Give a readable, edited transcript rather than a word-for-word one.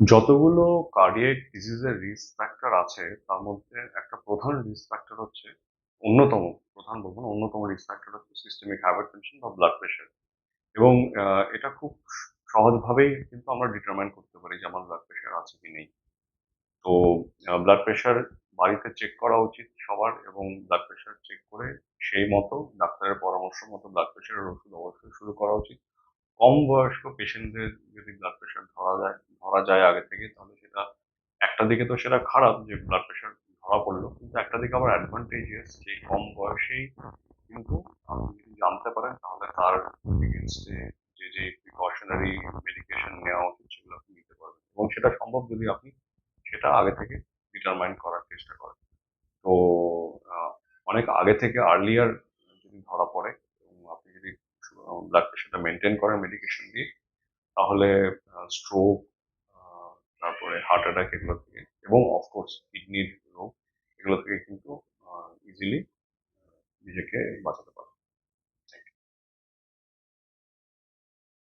যতগুলো cardiac ডিজিজের risk factor আছে তার মধ্যে একটা প্রধান রিস্ক ফ্যাক্টর হচ্ছে, অন্যতম, প্রধান বলবো না, অন্যতম রিস্ক ফ্যাক্টর হচ্ছে সিস্টেমিক হাইপারটেনশন বা ব্লাড প্রেশার। এবং এটা খুব সহজভাবেই কিন্তু আমরা ডিটারমাইন করতে পারি যে আমার ব্লাড প্রেশার আছে কি নেই। তো ব্লাড প্রেশার বাড়িতে চেক করা উচিত সবার, এবং ব্লাড প্রেশার চেক করে সেই মতো ডাক্তারের পরামর্শ মতো ব্লাড প্রেশারের ওষুধ অবশ্যই শুরু করা উচিত। কম বয়স্ক পেশেন্টদের যদি ব্লাড প্রেশার ধরা যায় আগে থেকে, তাহলে সেটা একটা দিকে তো সেটা খারাপ যে ব্লাড প্রেশার ধরা পড়লো, কিন্তু একটা দিকে আবার অ্যাডভান্টেজিয়াস যে কম বয়সেই কিন্তু আপনি যদি জানতে পারেন তাহলে তার এগেনস্টে যে যে প্রিকশনারি মেডিকেশন নেওয়া উচিত সেগুলো আপনি নিতে পারবেন, এবং সেটা সম্ভব যদি আপনি সেটা আগে থেকে ডিটারমাইন করার চেষ্টা করেন। তো আহ, অনেক আগে থেকে আর্লিয়ার যদি ধরা পড়ে এবং আপনি যদি ব্লাড প্রেশারটা মেনটেন করেন মেডিকেশন দিয়ে, তাহলে স্ট্রোক, তারপরে হার্ট অ্যাটাক, এগুলো থেকে, এবং অফকোর্স কিডনির রোগ, এগুলো থেকে কিন্তু ইজিলি নিজেকে বাঁচাতে পারেন।